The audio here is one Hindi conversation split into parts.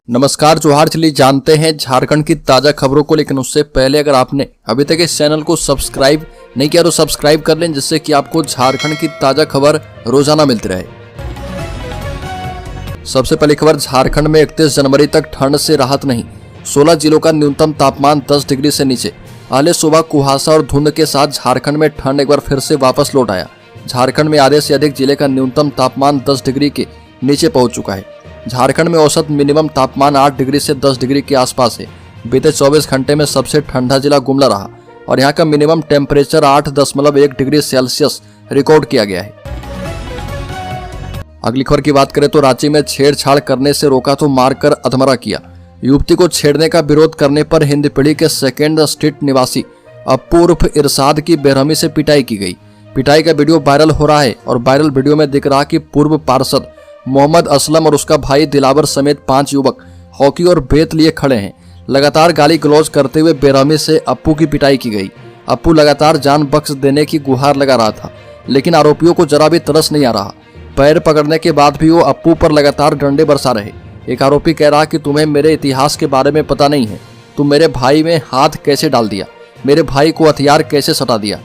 नमस्कार, जोहार। चलिए जानते हैं झारखंड की ताजा खबरों को, लेकिन उससे पहले अगर आपने अभी तक इस चैनल को सब्सक्राइब नहीं किया तो सब्सक्राइब कर लें, जिससे कि आपको झारखंड की ताजा खबर रोजाना मिलती रहे। सबसे पहली खबर, झारखंड में 31 जनवरी तक ठंड से राहत नहीं। 16 जिलों का न्यूनतम तापमान 10 डिग्री से नीचे। पहले सुबह कुहासा और धुंध के साथ झारखंड में ठंड एक बार फिर से वापस लौट आया। झारखंड में आधे से अधिक जिले का न्यूनतम तापमान 10 डिग्री के नीचे पहुंच चुका है। झारखंड में औसत मिनिमम तापमान 8 डिग्री से 10 डिग्री के आसपास है। बीते 24 घंटे में सबसे ठंडा जिला गुमला रहा और यहां का minimum temperature 8.1 degree Celsius record किया गया है। अगली खबर की बात करें तो रांची में छेड़छाड़ करने से रोका तो मारकर अधमरा किया। युवती को छेड़ने का विरोध करने पर हिंदपीढ़ी के सेकेंड स्ट्रीट निवासी अप्पू उर्फ इरशाद की बेरहमी से पिटाई की गई। पिटाई का वीडियो वायरल हो रहा है और वायरल वीडियो में दिख रहा कि पूर्व पार्षद मोहम्मद असलम और उसका भाई दिलावर समेत 5 युवक हॉकी और बेत लिए खड़े हैं। लगातार गाली गलौज करते हुए बेरहमी से अप्पू की पिटाई की गई। अप्पू लगातार जान बख्श देने की गुहार लगा रहा था, लेकिन आरोपियों को जरा भी तरस नहीं आ रहा। पैर पकड़ने के बाद भी वो अप्पू पर लगातार डंडे बरसा रहे। एक आरोपी कह रहा कि तुम्हें मेरे इतिहास के बारे में पता नहीं है, तुम मेरे भाई में हाथ कैसे डाल दिया, मेरे भाई को हथियार कैसे सटा दिया।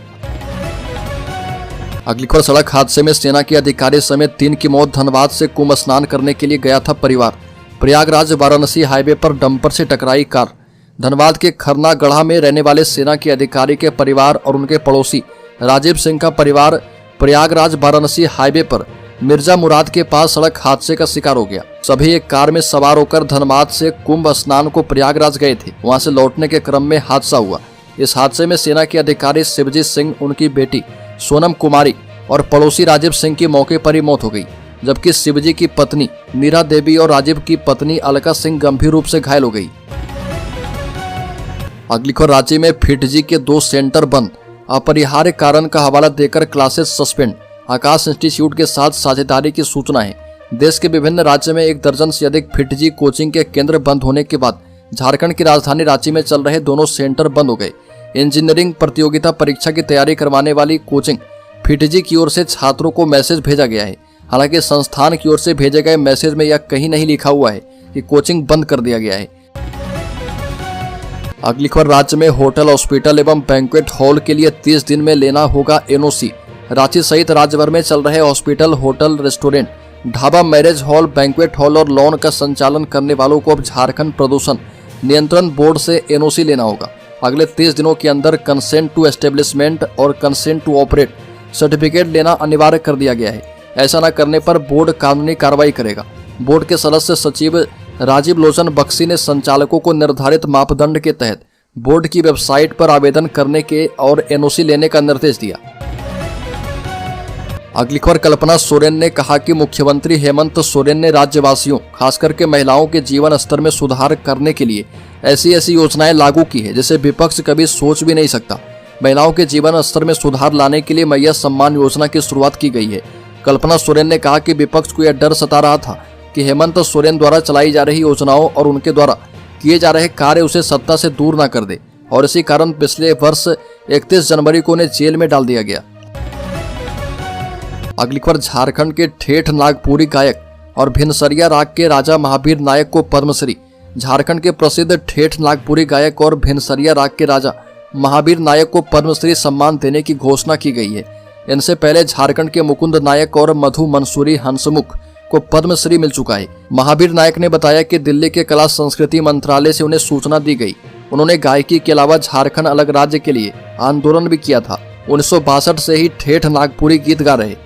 अगली खबर, सड़क हादसे में सेना के अधिकारी समेत 3 की मौत। धनबाद से कुंभ स्नान करने के लिए गया था परिवार। प्रयागराज वाराणसी हाईवे पर डंपर से टकराई कार। धनबाद के खरना गढ़ा में रहने वाले सेना के अधिकारी के परिवार और उनके पड़ोसी राजीव सिंह का परिवार प्रयागराज वाराणसी हाईवे पर मिर्जा मुराद के पास सड़क हादसे का शिकार हो गया। सभी एक कार में सवार होकर धनबाद से कुंभ स्नान को प्रयागराज गए थे। वहां से लौटने के क्रम में हादसा हुआ। इस हादसे में सेना के अधिकारी शिवजीत सिंह, उनकी बेटी सोनम कुमारी और पड़ोसी राजीव सिंह की मौके पर ही मौत हो गई, जबकि शिवजी की पत्नी मीरा देवी और राजीव की पत्नी अलका सिंह गंभीर रूप से घायल हो गई। अगली खबर, रांची में फिटजी के 2 सेंटर बंद। अपरिहार्य कारण का हवाला देकर क्लासेस सस्पेंड। आकाश इंस्टीट्यूट के साथ साझेदारी की सूचना है। देश के विभिन्न राज्यों में 1 दर्जन से अधिक फिटजी कोचिंग के केंद्र बंद होने के बाद झारखंड की राजधानी रांची में चल रहे दोनों सेंटर बंद हो गए। इंजीनियरिंग प्रतियोगिता परीक्षा की तैयारी करवाने वाली कोचिंग फिटजी की ओर से छात्रों को मैसेज भेजा गया है। हालांकि संस्थान की ओर से भेजे गए मैसेज में यह कहीं नहीं लिखा हुआ है कि कोचिंग बंद कर दिया गया है। अगली खबर, राज्य में होटल, हॉस्पिटल एवं बैंक्वेट हॉल के लिए 30 दिन में लेना होगा एनओसी। रांची सहित राज्य भर में चल रहे hospital, hotel, restaurant, dhaba, marriage hall, banquet hall और लॉन का संचालन करने वालों को अब झारखंड प्रदूषण नियंत्रण बोर्ड से एनओसी लेना होगा। अगले 30 दिनों के अंदर कंसेंट टू एस्टेब्लिशमेंट और कंसेंट टू ऑपरेट सर्टिफिकेट लेना अनिवार्य कर दिया गया है। ऐसा न करने पर बोर्ड कानूनी कार्रवाई करेगा। बोर्ड के सदस्य सचिव राजीव लोचन बख्शी ने संचालकों को निर्धारित मापदंड के तहत बोर्ड की वेबसाइट पर आवेदन करने के और एनओसी लेने का निर्देश दिया। अगली खबर, कल्पना सोरेन ने कहा कि मुख्यमंत्री हेमंत सोरेन ने राज्यवासियों, खासकर के महिलाओं के जीवन स्तर में सुधार करने के लिए ऐसी योजनाएं लागू की है जिसे विपक्ष कभी सोच भी नहीं सकता। महिलाओं के जीवन स्तर में सुधार लाने के लिए मैया सम्मान योजना की शुरुआत की गई है। कल्पना सोरेन ने कहा कि विपक्ष को यह डर सता रहा था कि हेमंत सोरेन द्वारा चलाई जा रही योजनाओं और उनके द्वारा किए जा रहे कार्य उसे सत्ता से दूर न कर दे, और इसी कारण पिछले वर्ष 31 जनवरी को उन्हें जेल में डाल दिया गया। अगली खबर, झारखंड के ठेठ नागपुरी गायक और भिनसरिया राग के राजा महावीर नायक को पद्मश्री। झारखंड के प्रसिद्ध ठेठ नागपुरी गायक और भिनसरिया राग के राजा महावीर नायक को पद्मश्री सम्मान देने की घोषणा की गई है। इनसे पहले झारखंड के मुकुंद नायक और मधु मंसूरी हंसमुख को पद्मश्री मिल चुका है। महावीर नायक ने बताया कि दिल्ली के कला संस्कृति मंत्रालय से उन्हें सूचना दी गई। उन्होंने गायकी के अलावा झारखंड अलग राज्य के लिए आंदोलन भी किया था। 1962 से ही ठेठ नागपुरी गीत गा रहे।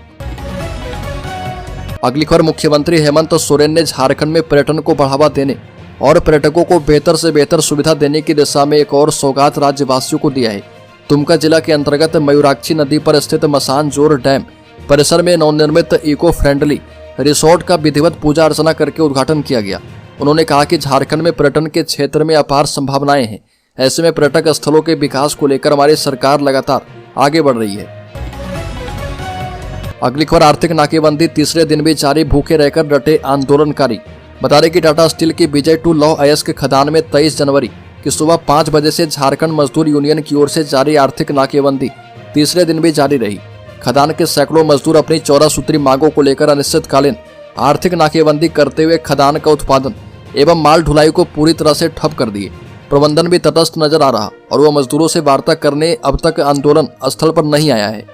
अगली खबर, मुख्यमंत्री हेमंत सोरेन ने झारखंड में पर्यटन को बढ़ावा देने और पर्यटकों को बेहतर से बेहतर सुविधा देने की दिशा में एक और सौगात राज्यवासियों को दिया है। दुमका जिला के अंतर्गत मयूराक्षी नदी पर स्थित मसानजोर डैम परिसर में नवनिर्मित इको फ्रेंडली रिसोर्ट का विधिवत पूजा अर्चना करके उद्घाटन किया गया। उन्होंने कहा कि झारखंड में पर्यटन के क्षेत्र में अपार संभावनाएं हैं। ऐसे में पर्यटक स्थलों के विकास को लेकर हमारी सरकार लगातार आगे बढ़ रही है। अगली खबर, आर्थिक नाकेबंदी तीसरे दिन भी जारी, भूखे रहकर डटे आंदोलनकारी। बता दें कि टाटा स्टील की विजय टू लौह अयस्क खदान में 23 जनवरी की सुबह 5 बजे से झारखंड मजदूर यूनियन की ओर से जारी आर्थिक नाकेबंदी तीसरे दिन भी जारी रही। खदान के सैकड़ों मजदूर अपनी 14 सूत्री मांगों को लेकर अनिश्चितकालीन आर्थिक नाकेबंदी करते हुए खदान का उत्पादन एवं माल ढुलाई को पूरी तरह से ठप कर दिए। प्रबंधन भी तटस्थ नजर आ रहा और वह मजदूरों से वार्ता करने अब तक आंदोलन स्थल पर नहीं आया है।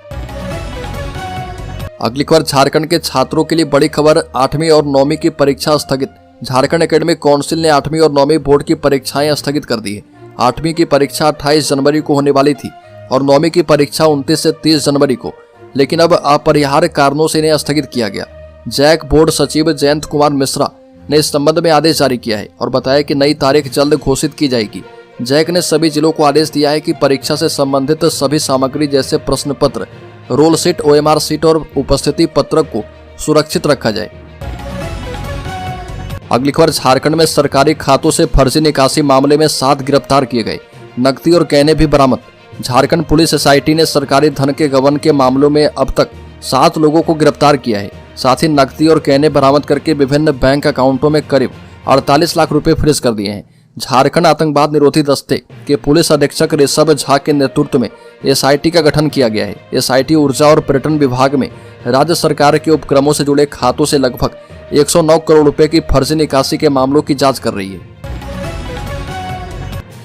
अगली खबर झारखंड के छात्रों के लिए बड़ी खबर, 8वीं और 9वीं की परीक्षा स्थगित। झारखंड एकेडमिक काउंसिल ने 8वीं और 9वीं बोर्ड की परीक्षाएं स्थगित कर दी है। 8वीं की परीक्षा 28 जनवरी को होने वाली थी और 9वीं की परीक्षा 29 से 30 जनवरी को, लेकिन अब अपरिहार्य कारणों से इन्हें स्थगित किया गया। जैक बोर्ड सचिव जयंत कुमार मिश्रा ने इस संबंध में आदेश जारी किया है और बताया कि नई तारीख जल्द घोषित की जाएगी। जैक ने सभी जिलों को आदेश दिया है कि परीक्षा से संबंधित सभी सामग्री जैसे प्रश्न पत्र, रोल शीट, OMR शीट और उपस्थिति पत्रक को सुरक्षित रखा जाए। अगली खबर, झारखंड में सरकारी खातों से फर्जी निकासी मामले में 7 गिरफ्तार किए गए, नकदी और गहने भी बरामद। झारखंड पुलिस SIT ने सरकारी धन के गबन के मामलों में अब तक 7 लोगों को गिरफ्तार किया है। साथ ही नकदी और गहने बरामद करके विभिन्न बैंक अकाउंटों में करीब 48 लाख रुपए फ्रीज कर दिए हैं। झारखंड आतंकवाद निरोधी दस्ते के पुलिस अधीक्षक ऋषभ झा के नेतृत्व में SIT का गठन किया गया है। SIT ऊर्जा और पर्यटन विभाग में राज्य सरकार के उपक्रमों से जुड़े खातों से लगभग 109 करोड़ रुपए की फर्जी निकासी के मामलों की जांच कर रही है।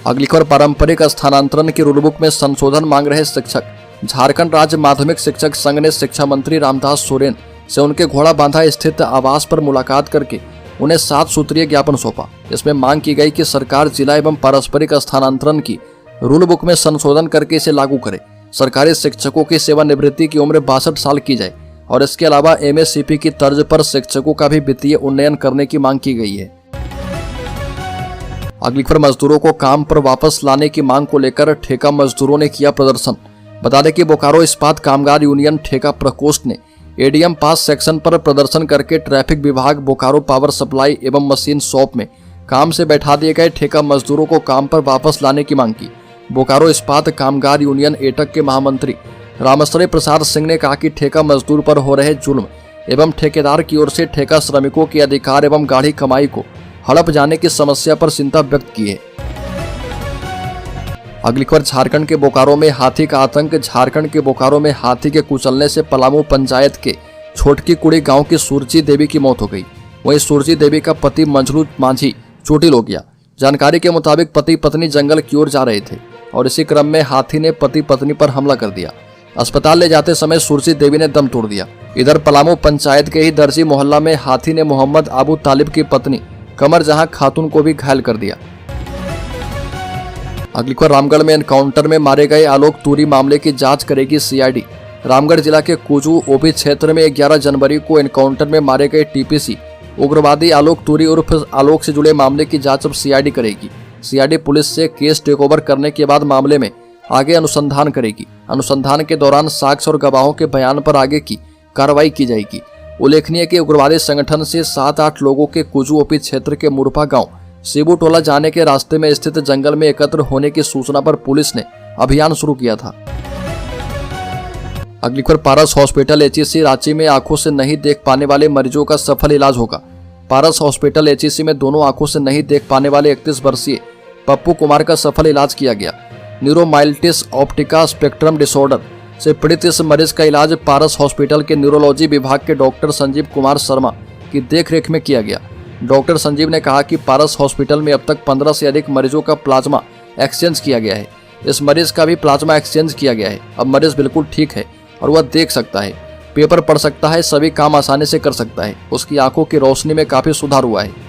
अगली खबर, पारंपरिक स्थानांतरण की रूलबुक में संशोधन मांग रहे शिक्षक। झारखंड राज्य माध्यमिक शिक्षक संघ ने शिक्षा मंत्री रामदास सोरेन से उनके घोड़ा बांधा स्थित आवास पर मुलाकात करके उन्हें 7 सूत्रीय ज्ञापन सौंपा। इसमें मांग की गई कि सरकार जिला एवं पारस्परिक स्थानांतरण की रूल बुक में संशोधन करके इसे लागू करे। सरकारी शिक्षकों की सेवानिवृत्ति की उम्र 62 साल की जाए और इसके अलावा MSCP की तर्ज पर शिक्षकों का भी वित्तीय उन्नयन करने की मांग की गई है। अगली खबर, मजदूरों को काम पर वापस लाने की मांग को लेकर ठेका मजदूरों ने किया प्रदर्शन। बता दें कि बोकारो इस्पात कामगार यूनियन ठेका प्रकोष्ठ ने ADM पास सेक्शन पर प्रदर्शन करके ट्रैफिक विभाग, बोकारो पावर सप्लाई एवं मशीन शॉप में काम से बैठा दिए गए ठेका मजदूरों को काम पर वापस लाने की मांग की। बोकारो इस्पात कामगार यूनियन एटक के महामंत्री रामश्रय प्रसाद सिंह ने कहा कि ठेका मजदूर पर हो रहे जुल्म एवं ठेकेदार की ओर से ठेका श्रमिकों के अधिकार एवं गाढ़ी कमाई को हड़प जाने की समस्या पर चिंता व्यक्त की है। अगली खबर, झारखंड के बोकारो में हाथी का आतंक। झारखंड के बोकारो में हाथी के कुचलने से पलामू पंचायत के छोटकी कुड़ी गांव की सुरजी देवी की मौत हो गई। वहीं सुरजी देवी का पति मंझलू मांझी चोटिल हो गया। जानकारी के मुताबिक पति पत्नी जंगल की ओर जा रहे थे और इसी क्रम में हाथी ने पति पत्नी पर हमला कर दिया। अस्पताल ले जाते समय सुरजी देवी ने दम तोड़ दिया। इधर पलामू पंचायत के ही दर्जी मोहल्ला में हाथी ने मोहम्मद आबू तालिब की पत्नी कमर जहां खातून को भी घायल कर दिया। अगली खबर, रामगढ़ में एनकाउंटर में मारे गए आलोक तूरी मामले की जांच करेगी CID। रामगढ़ जिला के कुजू OB क्षेत्र में 11 जनवरी को एनकाउंटर में मारे गए TPC उग्रवादी आलोक तूरी उर्फ आलोक से जुड़े मामले की जांच अब CID करेगी। CID पुलिस से केस टेकओवर करने के बाद मामले में आगे अनुसंधान करेगी। अनुसंधान के दौरान साक्ष्य और गवाहों के बयान पर आगे की कार्रवाई की जाएगी। उल्लेखनीय कि उग्रवादी संगठन से 7-8 लोगों के कुजू OP क्षेत्र के मुरपा गांव शिबू टोला जाने के रास्ते में स्थित जंगल में एकत्र होने की सूचना पर पुलिस ने अभियान शुरू किया था। अगली खबर, पारस हॉस्पिटल HEC रांची में आंखों से नहीं देख पाने वाले मरीजों का सफल इलाज होगा। पारस हॉस्पिटल HEC में दोनों आंखों से नहीं देख पाने वाले 31 वर्षीय पप्पू कुमार का सफल इलाज किया गया। न्यूरोमाइलिटिस ऑप्टिका स्पेक्ट्रम डिसऑर्डर से पीड़ित इस मरीज का इलाज पारस हॉस्पिटल के न्यूरोलॉजी विभाग के डॉक्टर संजीव कुमार शर्मा की देखरेख में किया गया। डॉक्टर संजीव ने कहा कि पारस हॉस्पिटल में अब तक 15 से अधिक मरीजों का प्लाज्मा एक्सचेंज किया गया है। इस मरीज का भी प्लाज्मा एक्सचेंज किया गया है। अब मरीज बिल्कुल ठीक है और वह देख सकता है, पेपर पढ़ सकता है, सभी काम आसानी से कर सकता है। उसकी आंखों की रोशनी में काफी सुधार हुआ है।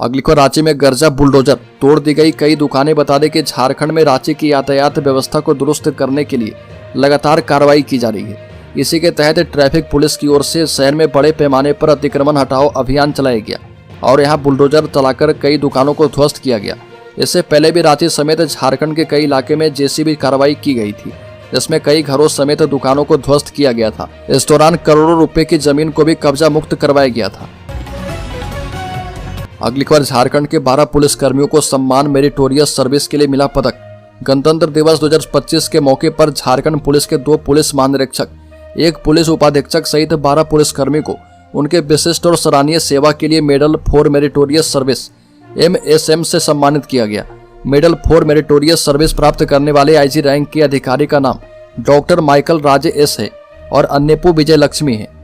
अगली खबर, रांची में गर्जा बुलडोजर तोड़ दी गई कई दुकानें। बता दें कि झारखंड में रांची की यातायात व्यवस्था को दुरुस्त करने के लिए लगातार कार्रवाई की जा रही है। इसी के तहत ट्रैफिक पुलिस की ओर से शहर में बड़े पैमाने पर अतिक्रमण हटाओ अभियान चलाया गया और यहां बुलडोजर चलाकर कई दुकानों को ध्वस्त किया गया। इससे पहले भी रांची समेत झारखंड के कई इलाके में JCB कार्रवाई की गई थी, जिसमें कई घरों समेत दुकानों को ध्वस्त किया गया था। इस दौरान करोड़ों रुपए की जमीन को भी कब्जा मुक्त करवाया गया था। अगली खबर, झारखंड के 12 पुलिसकर्मियों को सम्मान मेरिटोरियस सर्विस के लिए मिला पदक। गणतंत्र दिवस 2025 के मौके पर झारखंड पुलिस के 2 पुलिस महानिरीक्षक, 1 पुलिस उपाधीक्षक सहित 12 पुलिसकर्मी को उनके विशिष्ट और सराहनीय सेवा के लिए medal for meritorious service MSM से सम्मानित किया गया। मेडल फॉर मेरिटोरियस सर्विस प्राप्त करने वाले IG रैंक के अधिकारी का नाम डॉक्टर माइकल राजे S है और अन्यपु विजय लक्ष्मी है।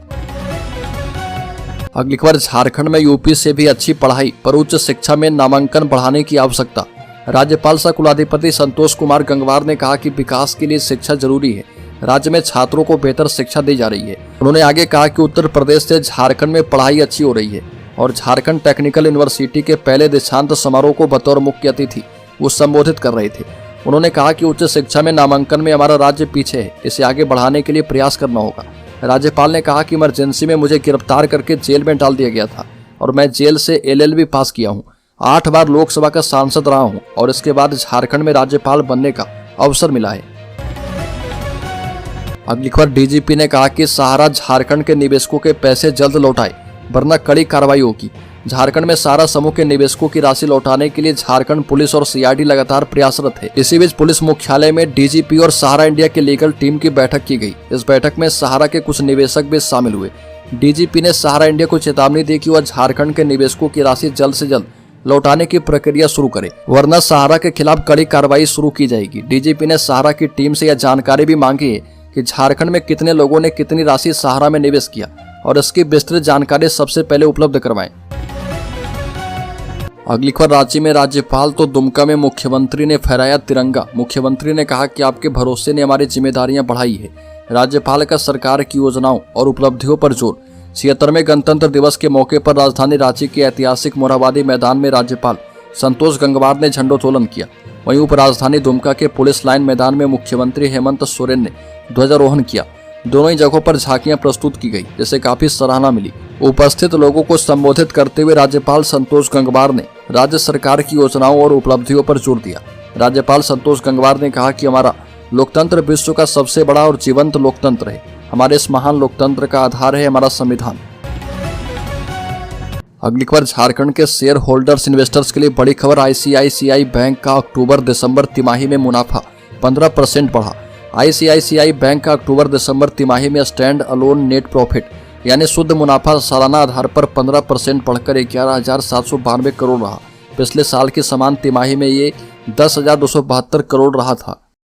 अगली खबर, झारखंड में यूपी से भी अच्छी पढ़ाई पर उच्च शिक्षा में नामांकन बढ़ाने की आवश्यकता। राज्यपाल सह कुलाधिपति संतोष कुमार गंगवार ने कहा कि विकास के लिए शिक्षा जरूरी है। राज्य में छात्रों को बेहतर शिक्षा दी जा रही है। उन्होंने आगे कहा कि उत्तर प्रदेश से झारखंड में पढ़ाई अच्छी हो रही है और झारखंड टेक्निकल यूनिवर्सिटी के पहले दीक्षांत समारोह को बतौर मुख्य अतिथि वो संबोधित कर रहे थे। उन्होंने कहा कि उच्च शिक्षा में नामांकन में हमारा राज्य पीछे है, इसे आगे बढ़ाने के लिए प्रयास करना होगा। राज्यपाल ने कहा कि इमरजेंसी में मुझे गिरफ्तार करके जेल में डाल दिया गया था और मैं जेल से LLB पास किया हूँ। 8 बार लोकसभा का सांसद रहा हूँ और इसके बाद झारखंड में राज्यपाल बनने का अवसर मिला है। अगली खबर, DGP ने कहा कि सहारा झारखंड के निवेशकों के पैसे जल्द लौटाए वरना कड़ी कार्रवाई होगी। झारखंड में सहारा समूह के निवेशकों की राशि लौटाने के लिए झारखंड पुलिस और CID लगातार प्रयासरत है। इसी बीच पुलिस मुख्यालय में DGP और सहारा इंडिया की लीगल टीम की बैठक की गई। इस बैठक में सहारा के कुछ निवेशक भी शामिल हुए। DGP ने सहारा इंडिया को चेतावनी दी कि वह झारखंड के निवेशकों की राशि जल्द से जल्द लौटाने की प्रक्रिया शुरू करे वरना सहारा के खिलाफ कड़ी कार्रवाई शुरू की जाएगी। DGP ने सहारा की टीम से यह जानकारी भी मांगी है कि झारखंड में कितने लोगों ने कितनी राशि सहारा में निवेश किया और इसकी विस्तृत जानकारी सबसे पहले उपलब्ध करवाएं। अगली खबर, रांची में राज्यपाल तो दुमका में मुख्यमंत्री ने फहराया तिरंगा। मुख्यमंत्री ने कहा कि आपके भरोसे ने हमारी जिम्मेदारियां बढ़ाई है। राज्यपाल का सरकार की योजनाओं और उपलब्धियों पर जोर। 76वें गणतंत्र दिवस के मौके पर राजधानी रांची के ऐतिहासिक मोरहाबादी मैदान में राज्यपाल संतोष गंगवार ने झंडोत्तोलन किया। वहीं उपराजधानी दुमका के पुलिस लाइन मैदान में मुख्यमंत्री हेमंत सोरेन ने ध्वजारोहण किया। दोनों ही जगहों पर झांकियां प्रस्तुत की गई, जिसे काफी सराहना मिली। उपस्थित लोगों को संबोधित करते हुए राज्यपाल संतोष गंगवार ने राज्य सरकार की योजनाओं और उपलब्धियों पर जोर दिया। राज्यपाल संतोष गंगवार ने कहा कि हमारा लोकतंत्र विश्व का सबसे बड़ा और जीवंत लोकतंत्र है। हमारे इस महान लोकतंत्र का आधार है हमारा संविधान। अगली खबर, झारखंड के शेयर होल्डर्स इन्वेस्टर्स के लिए बड़ी खबर। ICICI बैंक का अक्टूबर-दिसंबर तिमाही में मुनाफा 15% बढ़ा। ICICI बैंक का अक्टूबर-दिसंबर तिमाही में स्टैंड अलोन नेट प्रॉफिट यानी शुद्ध मुनाफा सालाना आधार पर 15% बढ़कर 11,792 करोड़ रहा। पिछले साल की समान तिमाही में ये 10,272 करोड़ रहा था।